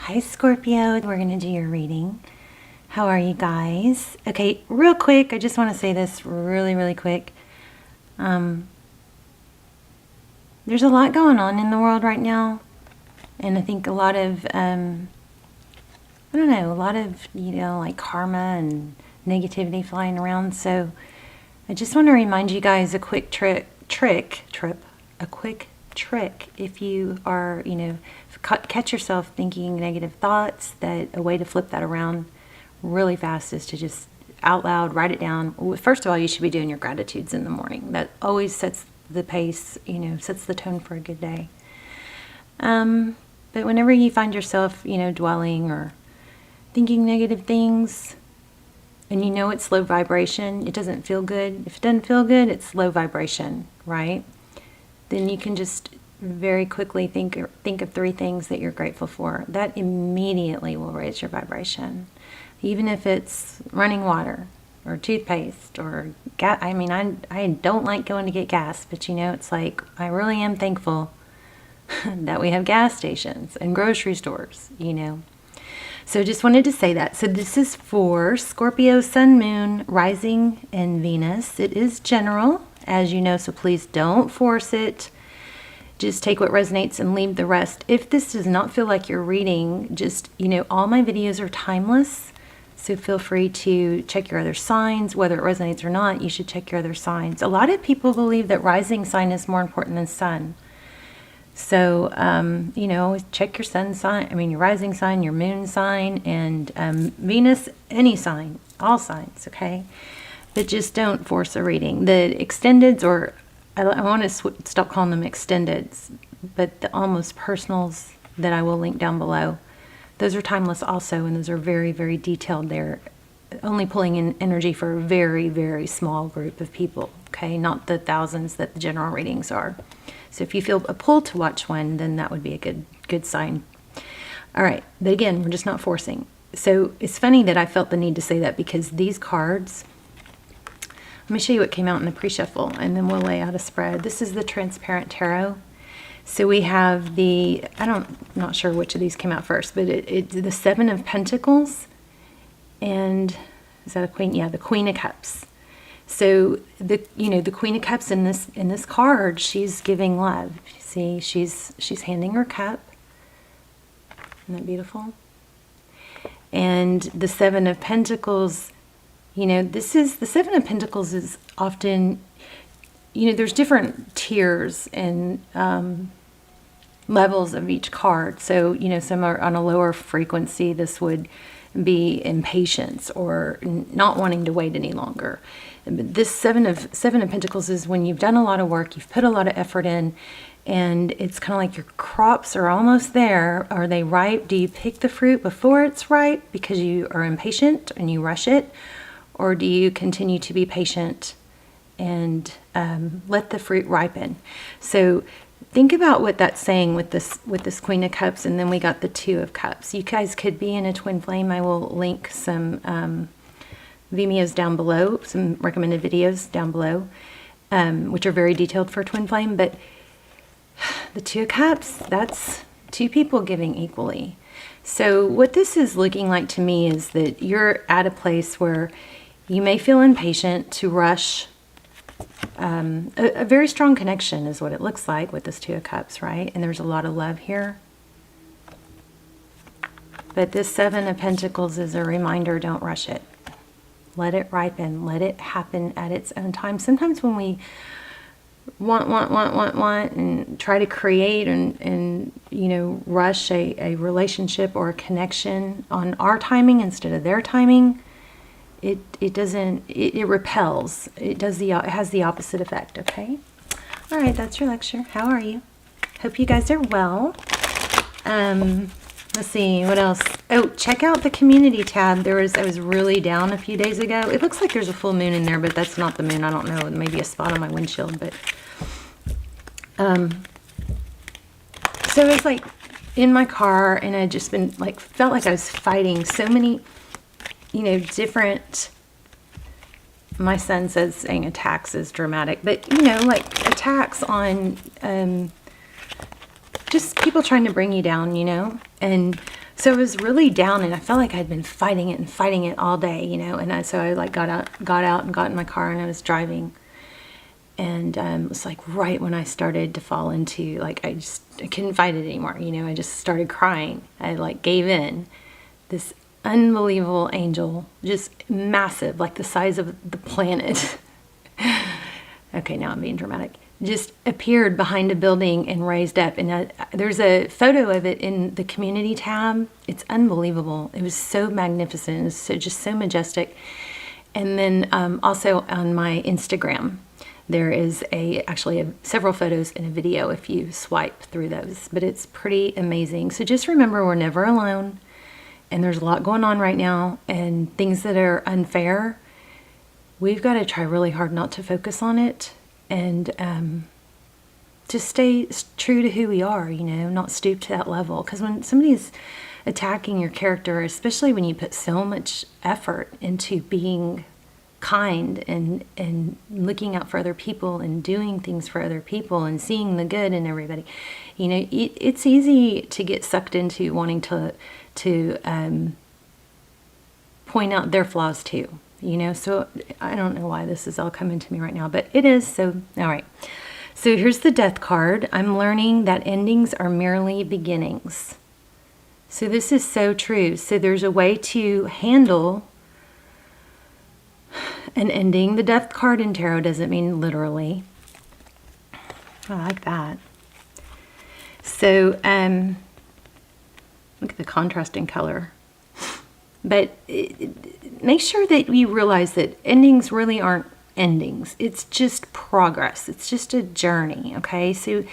Hi Scorpio, we're going to do your reading. How are you guys? Okay, real quick, I just want to say this really quick. There's a lot going on in the world right now, and I think a lot of, a lot of, like karma and negativity flying around. So I just want to remind you guys a quick trick if you are, catch yourself thinking negative thoughts, that a way to flip that around really fast is to just out loud write it down. First of all, you should be doing your gratitudes in the morning. That always sets the pace, sets the tone for a good day. But whenever you find yourself, dwelling or thinking negative things, and it's low vibration, it doesn't feel good. If it doesn't feel good, it's low vibration, right? Then you can just very quickly think of 3 things that you're grateful for. That immediately will raise your vibration. Even if it's running water or toothpaste or gas. I mean, I don't like going to get gas, but it's like I really am thankful that we have gas stations and grocery stores, So just wanted to say that. So this is for Scorpio, Sun, Moon, Rising, and Venus. It is general, as you know, so please don't force it. Just take what resonates and leave the rest. If this does not feel like you're reading, just, all my videos are timeless. So feel free to check your other signs. Whether it resonates or not, you should check your other signs. A lot of people believe that rising sign is more important than sun. So, always check your sun sign, your rising sign, your moon sign, and Venus, any sign, all signs, okay? But just don't force a reading. The extendeds, or I want to stop calling them extendeds, but the almost personals that I will link down below, those are timeless also, and those are very detailed. They're only pulling in energy for a very small group of people, okay? Not the thousands that the general readings are. So if you feel a pull to watch one, then that would be a good sign. All right, but again, we're just not forcing. So it's funny that I felt the need to say that, because these cards, let me show you what came out in the pre-shuffle, and then we'll lay out a spread. This is the transparent tarot. So we have I'm not sure which of these came out first, but it's the 7 of Pentacles, and is that a Queen? Yeah, the Queen of Cups. So the Queen of Cups in this card, she's giving love. See, she's handing her cup. Isn't that beautiful? And the 7 of Pentacles, this is the 7 of Pentacles is often, there's different tiers and levels of each card. So, some are on a lower frequency. This would be impatience or not wanting to wait any longer. But this 7 of Pentacles is when you've done a lot of work, you've put a lot of effort in, and it's kind of like your crops are almost there. Are they ripe? Do you pick the fruit before it's ripe because you are impatient and you rush it? Or do you continue to be patient and let the fruit ripen? So think about what that's saying with this Queen of Cups, and then we got the 2 of Cups. You guys could be in a twin flame. I will link some Vimeos down below, some recommended videos down below, which are very detailed for twin flame. But the 2 of Cups, that's 2 people giving equally. So what this is looking like to me is that you're at a place where you may feel impatient to rush. A very strong connection is what it looks like with this 2 of Cups, right? And there's a lot of love here. But this 7 of Pentacles is a reminder, don't rush it. Let it ripen. Let it happen at its own time. Sometimes when we want, and try to create and rush a relationship or a connection on our timing instead of their timing, it repels. It has the opposite effect, okay? All right, that's your lecture. How are you? Hope you guys are well. Let's see, what else? Oh, check out the community tab. I was really down a few days ago. It looks like there's a full moon in there, but that's not the moon. I don't know. Maybe a spot on my windshield, but so it was like in my car, and I just been like, felt like I was fighting so many different, my son says saying attacks is dramatic, but like attacks on just people trying to bring you down, and So I was really down, and I felt like I'd been fighting it all day, you know. And so I like got out and got in my car, and I was driving. And it was like right when I started to fall into, like, I couldn't fight it anymore, you know. I just started crying. I like gave in. This unbelievable angel, just massive, like the size of the planet. Okay, now I'm being dramatic. Just appeared behind a building and raised up. And there's a photo of it in the community tab. It's unbelievable. It was so magnificent. It was just so majestic. And then also on my Instagram, there is actually several photos and a video if you swipe through those. But it's pretty amazing. So just remember, we're never alone. And there's a lot going on right now. And things that are unfair, we've got to try really hard not to focus on it. And just stay true to who we are, you know, not stoop to that level. Because when somebody's attacking your character, especially when you put so much effort into being kind and looking out for other people and doing things for other people and seeing the good in everybody, you know, it's easy to get sucked into wanting to point out their flaws too. You know, so I don't know why this is all coming to me right now, but it is. So, all right. So here's the Death card. I'm learning that endings are merely beginnings. So this is so true. So there's a way to handle an ending. The Death card in tarot doesn't mean literally. I like that. So look at the contrasting color. But make sure that you realize that endings really aren't endings. It's just progress. It's just a journey, okay? So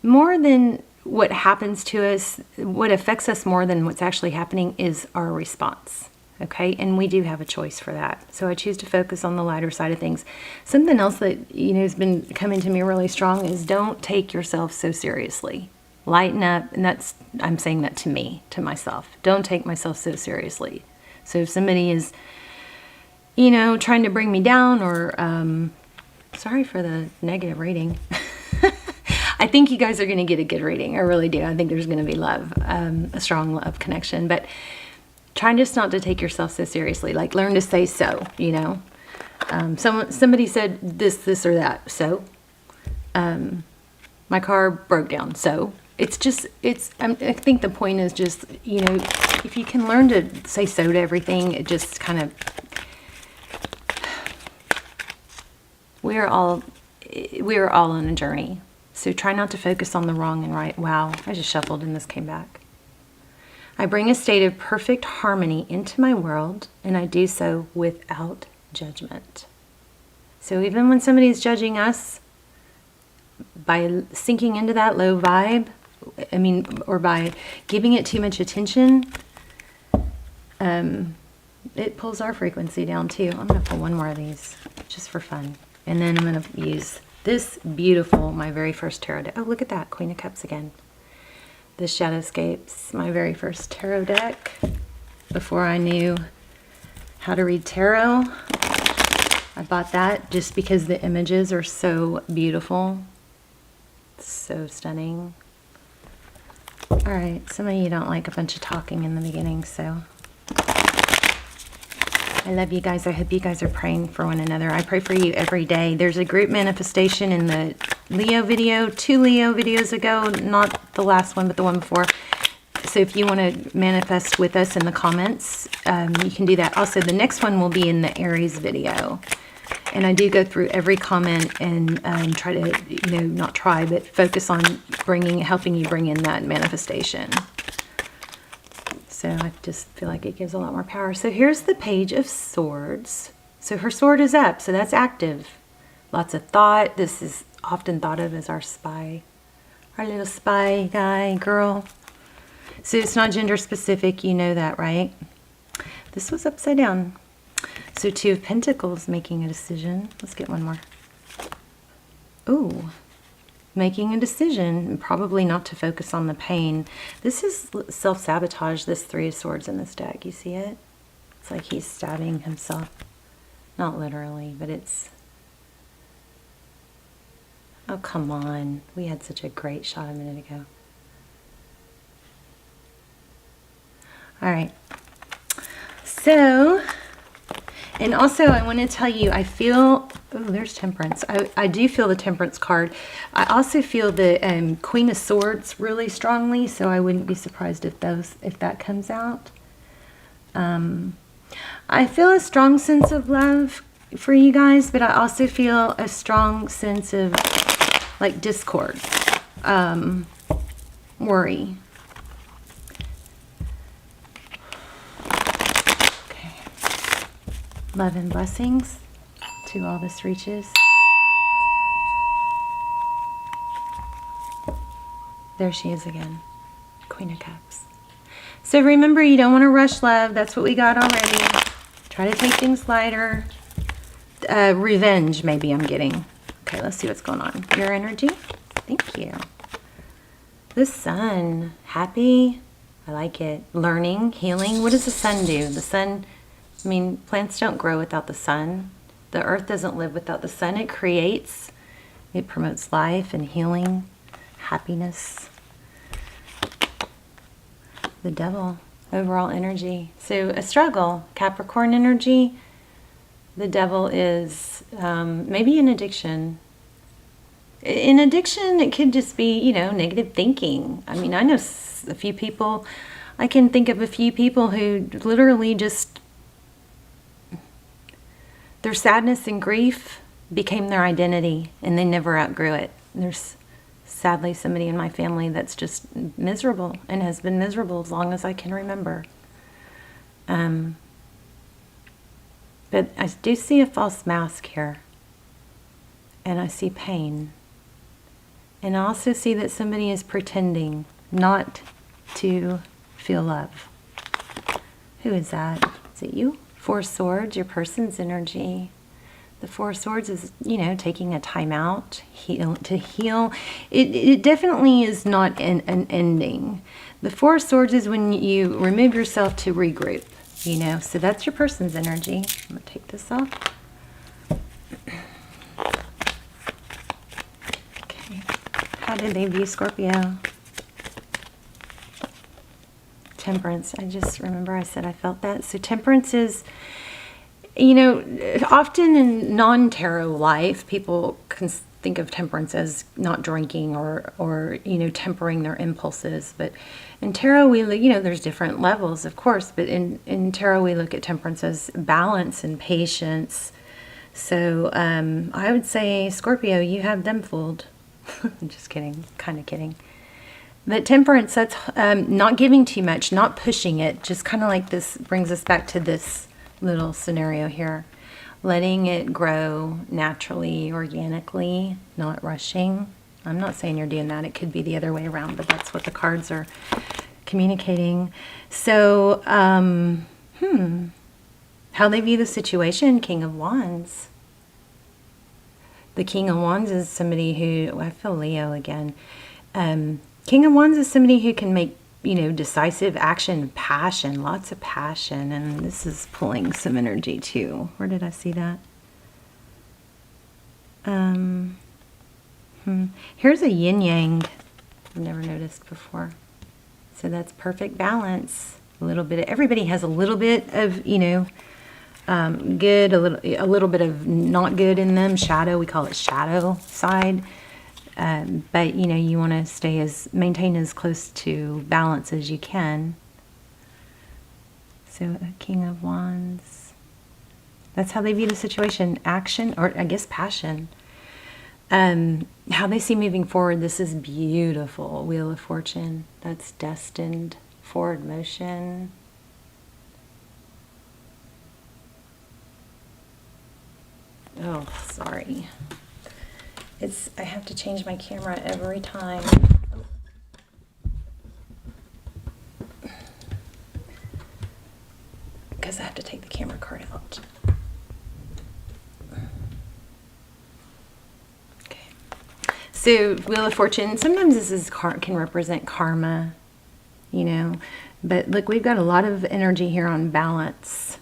more than what happens to us, what affects us more than what's actually happening is our response, okay? And we do have a choice for that. So I choose to focus on the lighter side of things. Something else that, you know, has been coming to me really strong is don't take yourself so seriously. Lighten up, and I'm saying that to me, to myself. Don't take myself so seriously. So if somebody is, you know, trying to bring me down, or sorry for the negative reading. I think you guys are going to get a good reading. I really do. I think there's going to be love, a strong love connection. But try just not to take yourself so seriously. Like, learn to say so, you know. Somebody said this or that. So my car broke down. So I think the point is just, you know, if you can learn to say so to everything, it just kind of, we are all on a journey. So try not to focus on the wrong and right. Wow, I just shuffled and this came back. I bring a state of perfect harmony into my world, and I do so without judgment. So even when somebody's judging us, by sinking into that low vibe, or by giving it too much attention, it pulls our frequency down too. I'm going to pull one more of these just for fun. And then I'm going to use this beautiful, my very first tarot deck. Oh, look at that, Queen of Cups again. This Shadowscapes, my very first tarot deck. Before I knew how to read tarot, I bought that just because the images are so beautiful. So stunning. All right, some of you don't like a bunch of talking in the beginning, so I love you guys. I hope you guys are praying for one another. I pray for you every day. There's a group manifestation in the Leo video, 2 Leo videos ago, not the last one, but the one before. So if you want to manifest with us in the comments, you can do that. Also, the next one will be in the Aries video. And I do go through every comment and try to, you know, not try, but focus on helping you bring in that manifestation. So I just feel like it gives a lot more power. So here's the Page of Swords. So her sword is up, so that's active. Lots of thought. This is often thought of as our spy, our little spy guy, girl. So it's not gender specific, you know that, right? This was upside down. So 2 of Pentacles, making a decision. Let's get one more. Ooh, making a decision, probably not to focus on the pain. This is self-sabotage, this 3 of Swords in this deck. You see it? It's like he's stabbing himself. Not literally, but it's... Oh, come on. We had such a great shot a minute ago. All right. So, and also I want to tell you, I feel, oh, there's Temperance. I do feel the Temperance card. I also feel the Queen of Swords really strongly, so I wouldn't be surprised if that comes out. I feel a strong sense of love for you guys, but I also feel a strong sense of like discord, worry. Okay. Love and blessings to all this reaches. There she is again, Queen of Cups. So remember, you don't want to rush love. That's what we got already. Try to take things lighter. Revenge, maybe I'm getting. Okay, let's see what's going on. Your energy. Thank you. The Sun. Happy. I like it. Learning, healing. What does the sun do? The sun, I mean, plants don't grow without the sun. The earth doesn't live without the sun. It creates. It promotes life and healing, happiness. The Devil. Overall energy. So a struggle. Capricorn energy. The Devil is maybe an addiction. In addiction, it could just be, you know, negative thinking. I mean, I know a few people, I can think of a few people who literally just, their sadness and grief became their identity and they never outgrew it. There's sadly somebody in my family that's just miserable and has been miserable as long as I can remember. But I do see a false mask here. And I see pain. And I also see that somebody is pretending not to feel love. Who is that? Is it you? Four Swords, your person's energy. The Four of Swords is, you know, taking a time out to heal. It definitely is not an ending. The Four of Swords is when you remove yourself to regroup. You know, so that's your person's energy. I'm going to take this off. Okay. How did they view Scorpio? Temperance. I just remember I said I felt that. So Temperance is, you know, often in non-tarot life, people can think of Temperance as not drinking or you know, tempering their impulses. But in tarot, we, you know, there's different levels, of course, but in tarot, we look at Temperance as balance and patience. So I would say, Scorpio, you have them fooled. I'm just kidding, kind of kidding. But Temperance, that's not giving too much, not pushing it, just kind of like this brings us back to this little scenario here. Letting it grow naturally, organically, not rushing. I'm not saying you're doing that. It could be the other way around, but that's what the cards are communicating. So, how they view the situation, King of Wands. The King of Wands is somebody who, I feel Leo again. King of Wands is somebody who can make, you know, decisive action, passion, lots of passion. And this is pulling some energy too. Where did I see that? Here's a yin yang I've never noticed before. So that's perfect balance. A little bit of, everybody has a little bit of, you know, good, a little bit of not good in them. Shadow, we call it shadow side. But you know, you want to maintain as close to balance as you can. So a King of Wands. That's how they view the situation. Action, or I guess passion. How they see moving forward. This is beautiful. Wheel of Fortune. That's destined forward motion. Oh, sorry. I have to change my camera every time. Because I have to take the camera card out. Okay. So, Wheel of Fortune, sometimes this can represent karma, you know. But look, we've got a lot of energy here on balance.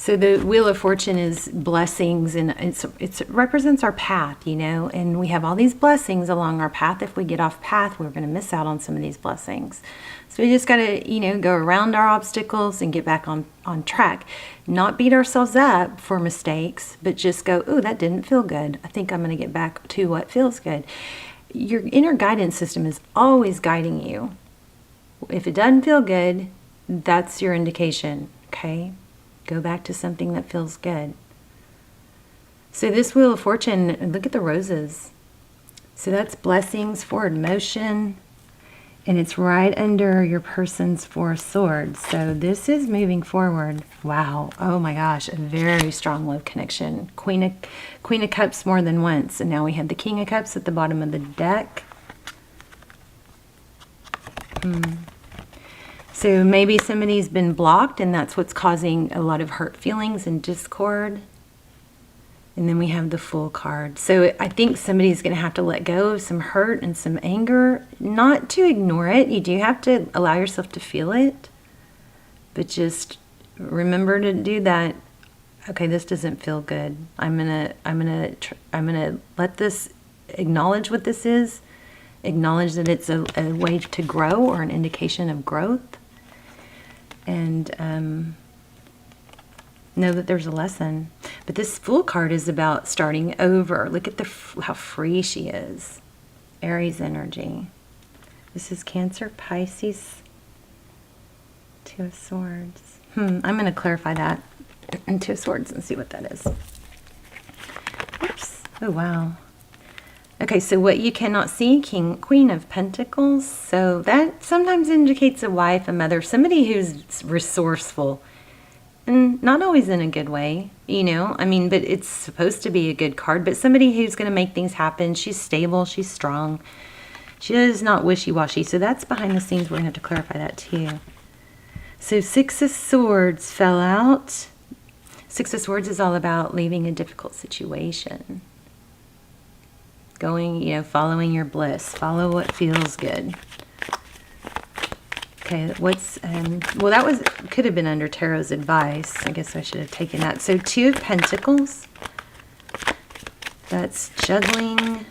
So the Wheel of Fortune is blessings, and it represents our path, you know, and we have all these blessings along our path. If we get off path, we're going to miss out on some of these blessings. So we just got to, you know, go around our obstacles and get back on track. Not beat ourselves up for mistakes, but just go, oh, that didn't feel good. I think I'm going to get back to what feels good. Your inner guidance system is always guiding you. If it doesn't feel good, that's your indication, okay? Go back to something that feels good. So this Wheel of Fortune, look at the roses. So that's blessings, forward motion, and it's right under your person's Four of Swords. So this is moving forward. Wow. Oh my gosh, a very strong love connection. Queen of Cups more than once. And now we have the King of Cups at the bottom of the deck. So maybe somebody's been blocked, and that's what's causing a lot of hurt feelings and discord. And then we have the Fool card. So I think somebody's going to have to let go of some hurt and some anger. Not to ignore it. You do have to allow yourself to feel it. But just remember to do that. Okay, this doesn't feel good. I'm gonna let this, acknowledge what this is. Acknowledge that it's a way to grow, or an indication of growth. And know that there's a lesson. But this Fool card is about starting over. Look at how free she is. Aries energy. This is Cancer, Pisces, Two of Swords. I'm going to clarify that in Two of Swords and see what that is. Oops. Oh, wow. Okay, so what you cannot see, Queen of Pentacles. So that sometimes indicates a wife, a mother, somebody who's resourceful. And not always in a good way, you know. I mean, but it's supposed to be a good card. But somebody who's going to make things happen. She's stable. She's strong. She is not wishy-washy. So that's behind the scenes. We're going to have to clarify that too. So Six of Swords fell out. Six of Swords is all about leaving a difficult situation. Going, you know, following your bliss. Follow what feels good. Okay, what's, well, that could have been under Tarot's advice. I guess I should have taken that. So Two of Pentacles. That's juggling.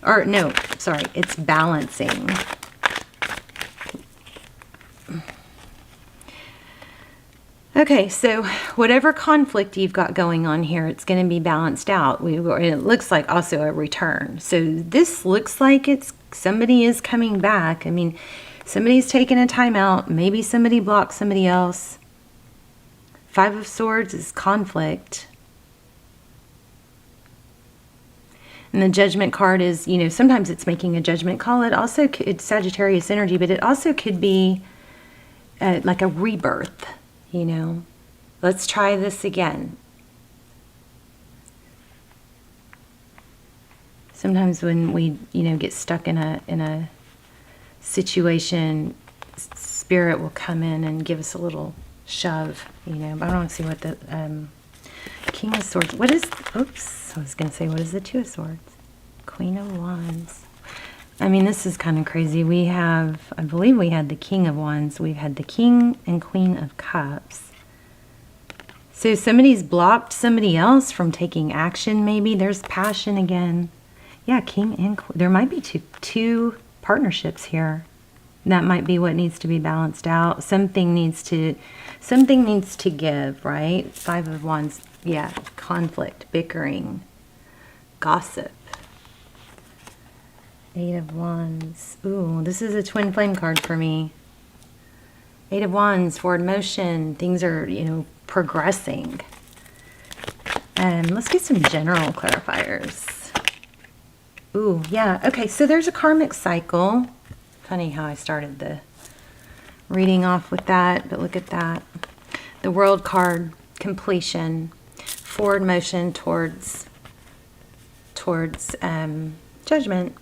Or, no, sorry, it's balancing. Okay, so whatever conflict you've got going on here, it's going to be balanced out. It looks like also a return. So this looks like somebody is coming back. I mean, somebody's taking a time out. Maybe somebody blocked somebody else. Five of Swords is conflict. And the Judgment card is, you know, sometimes it's making a judgment call. It's Sagittarius energy, but it also could be like a rebirth. You know, let's try this again. Sometimes when we, you know, get stuck in a situation, Spirit will come in and give us a little shove, you know. But I don't see what the King of Swords. What is? Oops, I was going to say, what is the Two of Swords? Queen of Wands. I mean, this is kind of crazy. We have, I believe we had the King of Wands. We've had the King and Queen of Cups. So somebody's blocked somebody else from taking action, maybe. There's passion again. Yeah, King and Queen. There might be two partnerships here. That might be what needs to be balanced out. Something needs to give, right? Five of Wands. Yeah, conflict, bickering, gossip. Eight of Wands. Ooh, this is a twin flame card for me. Eight of Wands, forward motion. Things are, you know, progressing. Let's get some general clarifiers. Ooh, yeah. Okay, so there's a karmic cycle. Funny how I started the reading off with that, but look at that. The World card, completion, forward motion towards judgment.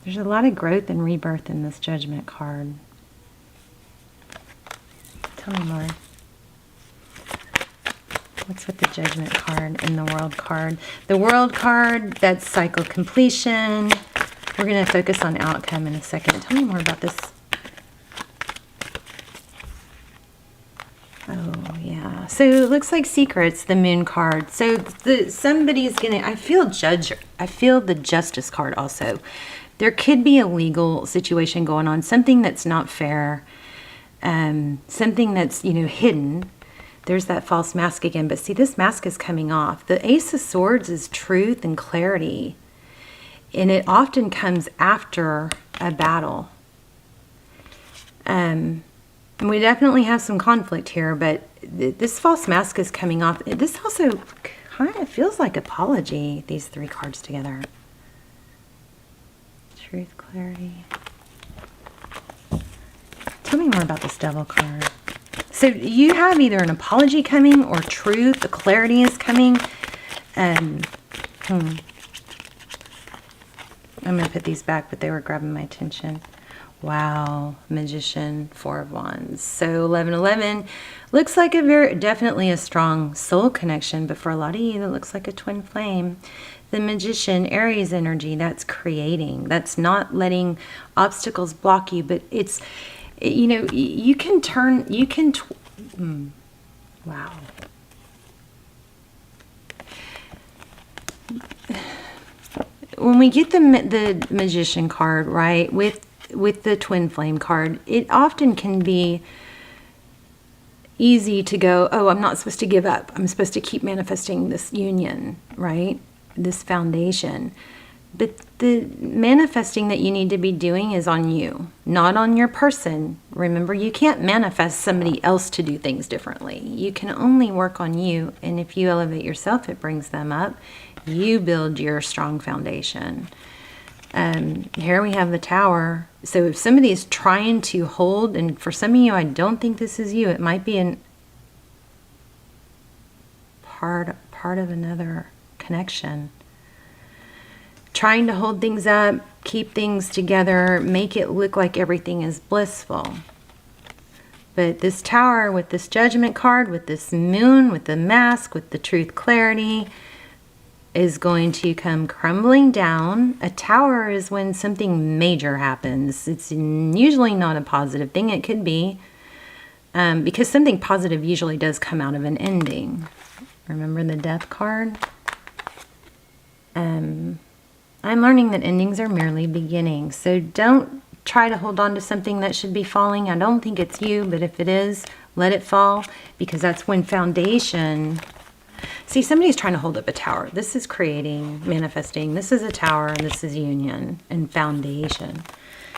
There's a lot of growth and rebirth in this Judgment card. Tell me more. What's with the Judgment card and the World card? The World card, that's cycle completion. We're going to focus on outcome in a second. Tell me more about this. Oh, yeah. So it looks like secrets, the Moon card. So somebody's going to, I feel the Justice card also. There could be a legal situation going on, something that's not fair, something that's, hidden. There's that false mask again, but see, this mask is coming off. The Ace of Swords is truth and clarity, and it often comes after a battle. And we definitely have some conflict here, but this false mask is coming off. This also kind of feels like apology, these three cards together. Truth, clarity. Tell me more about this Devil card. So you have either an apology coming or truth, the clarity is coming. I'm going to put these back, but they were grabbing my attention. Wow, Magician, Four of Wands. So 11-11 looks like definitely a strong soul connection, but for a lot of you, that looks like a twin flame. The Magician, Aries energy, that's creating. That's not letting obstacles block you, but it's, you can turn, wow. When we get the Magician card, right, with the Twin Flame card, it often can be easy to go, oh, I'm not supposed to give up. I'm supposed to keep manifesting this union, right? This foundation. But the manifesting that you need to be doing is on you, not on your person. Remember, you can't manifest somebody else to do things differently. You can only work on you. And if you elevate yourself, it brings them up. You build your strong foundation. Here we have the Tower. So if somebody is trying to hold, and for some of you, I don't think this is you. It might be an part of another connection. Trying to hold things up, keep things together, make it look like everything is blissful. But this Tower with this Judgment card, with this Moon, with the mask, with the truth, clarity, is going to come crumbling down. A Tower is when something major happens. It's usually not a positive thing. It could be, because something positive usually does come out of an ending. Remember the Death card? I'm learning that endings are merely beginnings. So don't try to hold on to something that should be falling. I don't think it's you, but if it is, let it fall, because that's when foundation. See, somebody's trying to hold up a tower. This is creating, manifesting. This is a tower, and this is union and foundation.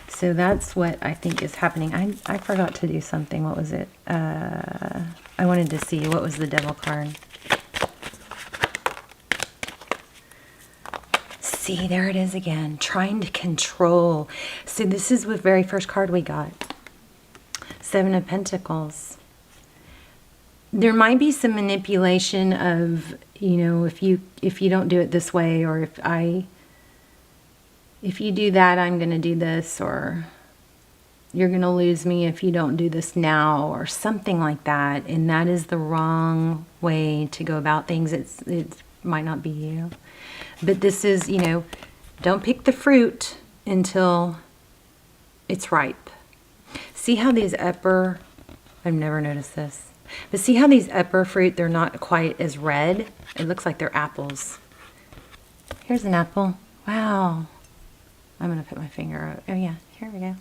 So that's what I think is happening. I forgot to do something. What was it? I wanted to see what was the Devil card. See, there it is again, trying to control. So this is the very first card we got. Seven of Pentacles. There might be some manipulation of, if you don't do it this way, or if you do that, I'm going to do this, or you're going to lose me if you don't do this now, or something like that. And that is the wrong way to go about things. It might not be you. But this is, don't pick the fruit until it's ripe. See how these I've never noticed this, but see how these fruit, they're not quite as red. It looks like they're apples. Here's an apple. Wow. I'm going to put my finger, oh yeah, here we go.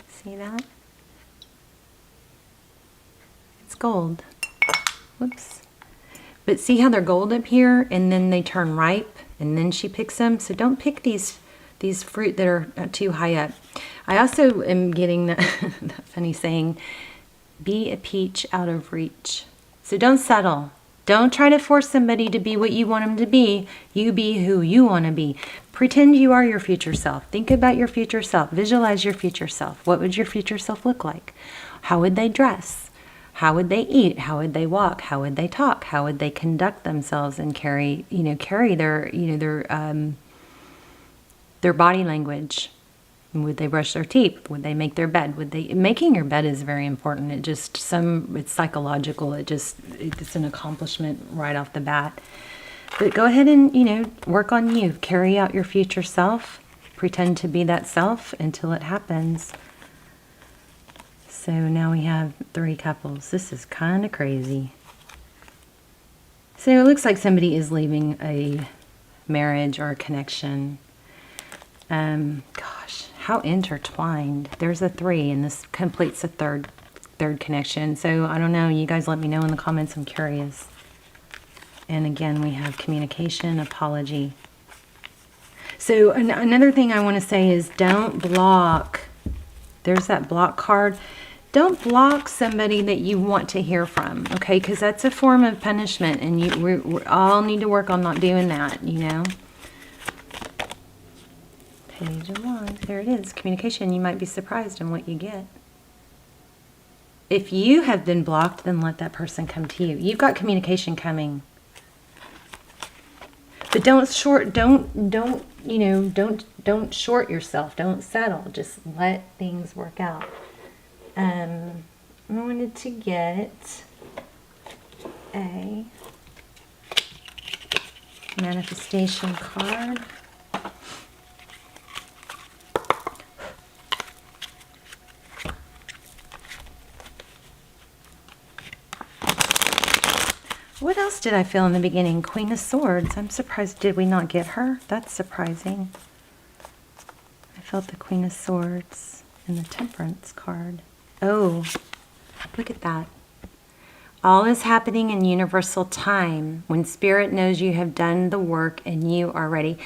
See that? It's gold. Whoops. But see how they're gold up here, and then they turn ripe, and then she picks them. So don't pick these fruit that are too high up. I also am getting that funny saying, be a peach out of reach. So don't settle. Don't try to force somebody to be what you want them to be. You be who you want to be. Pretend you are your future self. Think about your future self. Visualize your future self. What would your future self look like? How would they dress? How would they eat? How would they walk? How would they talk? How would they conduct themselves and carry their body language? Would they brush their teeth? Would they make their bed? Making your bed is very important. It's psychological. It's an accomplishment right off the bat. But go ahead and, work on you. Carry out your future self. Pretend to be that self until it happens. So now we have 3 couples. This is kind of crazy. So it looks like somebody is leaving a marriage or a connection. Gosh, how intertwined. There's a 3 and this completes a third connection. So I don't know. You guys let me know in the comments. I'm curious. And again, we have communication, apology. So another thing I want to say is don't block. There's that block card. Don't block somebody that you want to hear from, okay? Because that's a form of punishment, and we all need to work on not doing that, Page of Wands. There it is. Communication. You might be surprised in what you get. If you have been blocked, then let that person come to you. You've got communication coming. But don't short yourself. Don't settle. Just let things work out. I wanted to get a manifestation card. What else did I feel in the beginning? Queen of Swords. I'm surprised. Did we not get her? That's surprising. I felt the Queen of Swords and the Temperance card. Oh, look at that. All is happening in universal time when Spirit knows you have done the work and you are ready.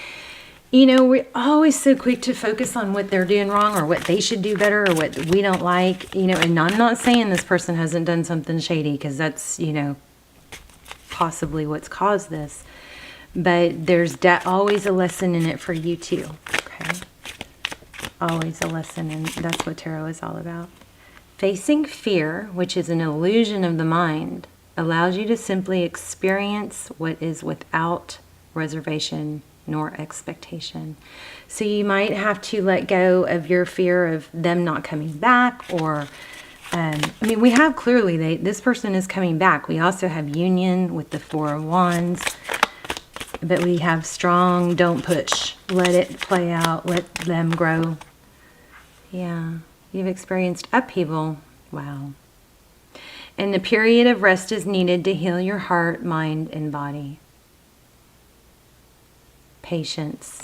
We're always so quick to focus on what they're doing wrong or what they should do better or what we don't like. And I'm not saying this person hasn't done something shady, because that's, possibly what's caused this. But there's always a lesson in it for you too, okay? Always a lesson, and that's what tarot is all about. Facing fear, which is an illusion of the mind, allows you to simply experience what is without reservation nor expectation. So you might have to let go of your fear of them not coming back, or we have clearly this person is coming back. We also have union with the 4 of Wands, but we have strong, don't push. Let it play out. Let them grow. Yeah, you've experienced upheaval. Wow. And the period of rest is needed to heal your heart, mind, and body. Patience.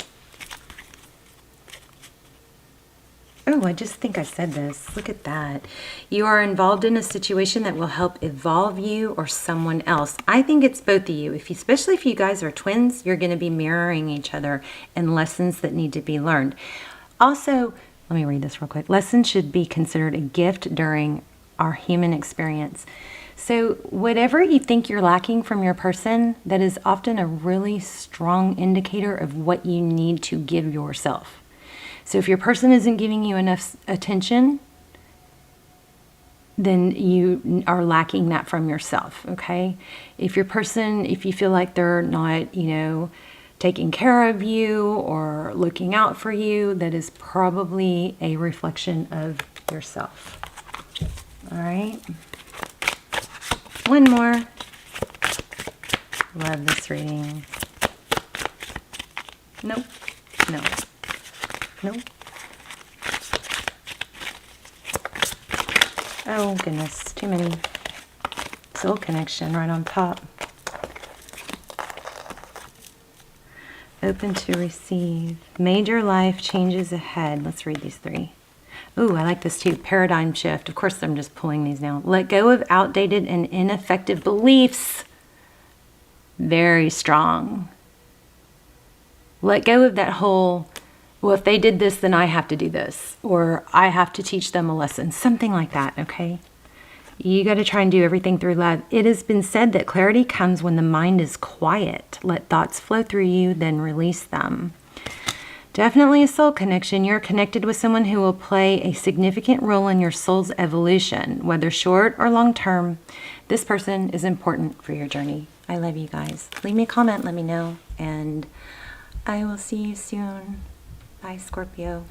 Oh, I just think I said this. Look at that. You are involved in a situation that will help evolve you or someone else. I think it's both of you. Especially if you guys are twins, you're going to be mirroring each other in lessons that need to be learned. Also, let me read this real quick. Lessons should be considered a gift during our human experience. So whatever you think you're lacking from your person, that is often a really strong indicator of what you need to give yourself. So if your person isn't giving you enough attention, then you are lacking that from yourself, okay? If you feel like they're not, taking care of you or looking out for you, that is probably a reflection of yourself. All right. One more. Love this reading. Nope. No. Nope. Oh, goodness. Too many. Soul connection right on top. Open to receive. Major life changes ahead. Let's read these 3. Ooh, I like this too. Paradigm shift. Of course, I'm just pulling these now. Let go of outdated and ineffective beliefs. Very strong. Let go of that whole, well, if they did this, then I have to do this. Or I have to teach them a lesson. Something like that, okay? You got to try and do everything through love. It has been said that clarity comes when the mind is quiet. Let thoughts flow through you, then release them. Definitely a soul connection. You're connected with someone who will play a significant role in your soul's evolution, whether short or long term. This person is important for your journey. I love you guys. Leave me a comment, let me know, and I will see you soon. Bye, Scorpio.